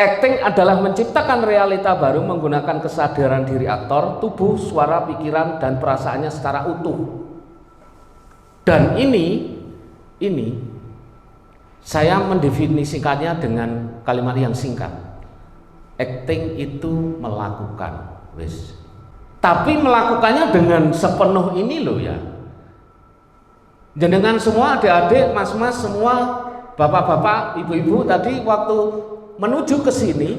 Acting adalah menciptakan realita baru menggunakan kesadaran diri aktor, tubuh, suara, pikiran, dan perasaannya secara utuh. Dan ini saya mendefinisikannya dengan kalimat yang singkat. Acting itu melakukan, wis. Tapi melakukannya dengan sepenuh ini loh ya. Jenengan semua adik-adik, mas-mas, semua bapak-bapak, ibu-ibu tadi waktu menuju ke sini,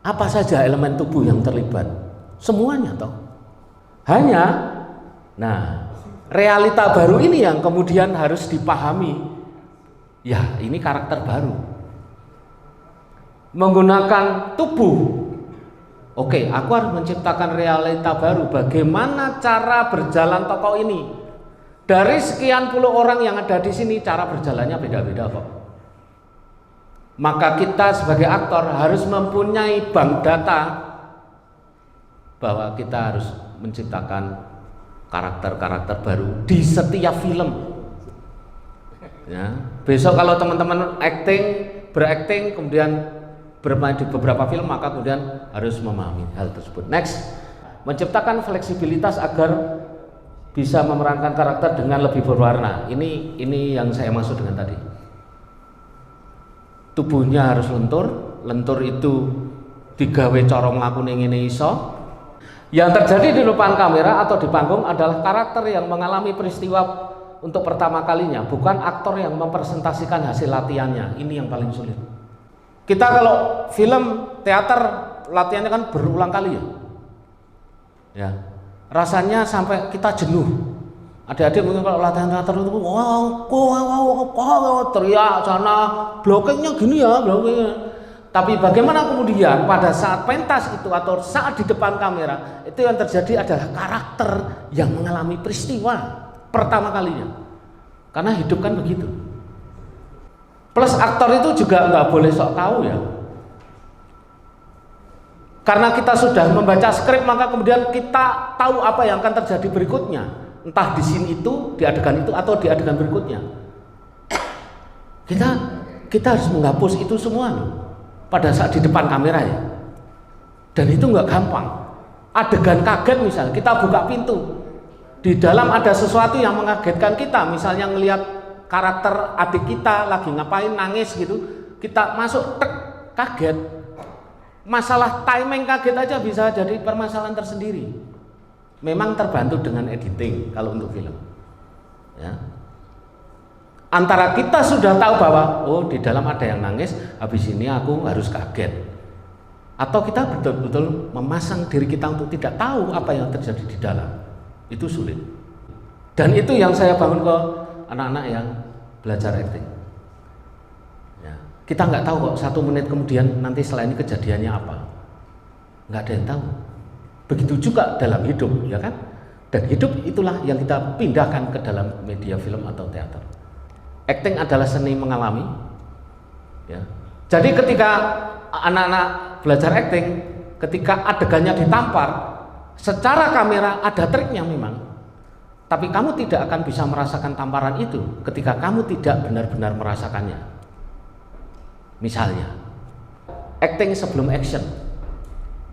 apa saja elemen tubuh yang terlibat? Semuanya toh. Hanya, nah, realita baru ini yang kemudian harus dipahami. Ya, ini karakter baru. Menggunakan tubuh. Oke, aku harus menciptakan realita baru. Bagaimana cara berjalan tokoh ini? Dari sekian puluh orang yang ada di sini, cara berjalannya beda-beda kok. Maka kita sebagai aktor harus mempunyai bank data bahwa kita harus menciptakan karakter-karakter baru di setiap film. Ya, besok kalau teman-teman berakting, kemudian bermain di beberapa film, maka kemudian harus memahami hal tersebut. Next, menciptakan fleksibilitas agar bisa memerankan karakter dengan lebih berwarna. Ini yang saya maksud dengan tadi. Tubuhnya harus lentur itu digawe cara nglakune ngene iso. Yang terjadi di depan kamera atau di panggung adalah karakter yang mengalami peristiwa untuk pertama kalinya, bukan aktor yang mempresentasikan hasil latihannya. Ini yang paling sulit. Kita kalau film, teater, latihannya kan berulang kali ya. Ya. Rasanya sampai kita jenuh. Adik-adik mungkin kalau latihan teater itu wow, teriak sana, blockingnya gini ya, blockingnya. Tapi bagaimana kemudian pada saat pentas itu atau saat di depan kamera, itu yang terjadi adalah karakter yang mengalami peristiwa pertama kalinya. Karena hidup kan begitu. Plus aktor itu juga nggak boleh sok tahu ya. Karena kita sudah membaca skrip, maka kemudian kita tahu apa yang akan terjadi berikutnya. Entah di scene itu, di adegan itu, atau di adegan berikutnya. Kita harus menghapus itu semua loh, pada saat di depan kamera ya. Dan itu nggak gampang. Adegan kaget misalnya, kita buka pintu, di dalam ada sesuatu yang mengagetkan kita, misalnya ngelihat karakter adik kita lagi ngapain, nangis gitu, kita masuk tek, kaget. Masalah timing kaget aja bisa jadi permasalahan tersendiri. Memang terbantu dengan editing kalau untuk film ya. Antara kita sudah tahu bahwa oh di dalam ada yang nangis, habis ini aku harus kaget, atau kita betul-betul memasang diri kita untuk tidak tahu apa yang terjadi di dalam, itu sulit. Dan itu yang saya bangun ke anak-anak yang belajar acting ya. Kita nggak tahu kok 1 menit kemudian nanti setelah ini kejadiannya apa, nggak ada yang tahu. Begitu juga dalam hidup ya kan. Dan hidup itulah yang kita pindahkan ke dalam media film atau teater. Acting adalah seni mengalami ya. Jadi ketika anak-anak belajar acting, ketika adegannya ditampar secara kamera ada triknya memang, tapi kamu tidak akan bisa merasakan tamparan itu ketika kamu tidak benar-benar merasakannya. Misalnya acting sebelum action.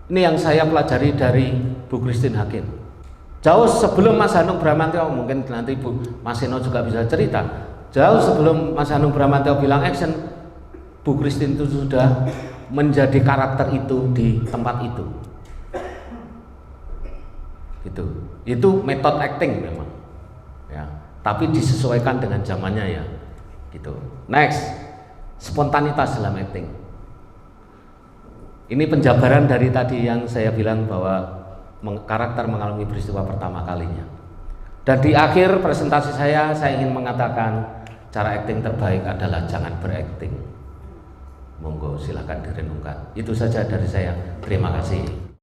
Ini yang saya pelajari dari Bu Christine Hakim. Jauh sebelum Mas Hanung Bramantyo, mungkin nanti Bu Mas Eno juga bisa cerita. Jauh sebelum Mas Hanung Bramantyo bilang action, Bu Christine itu sudah menjadi karakter itu di tempat itu. Gitu. Itu metode acting memang. Ya, tapi disesuaikan dengan zamannya ya. Gitu. Next, spontanitas dalam acting. Ini penjabaran dari tadi yang saya bilang bahwa karakter mengalami peristiwa pertama kalinya. Dan di akhir presentasi saya ingin mengatakan cara acting terbaik adalah jangan berakting. Monggo silakan direnungkan. Itu saja dari saya. Terima kasih.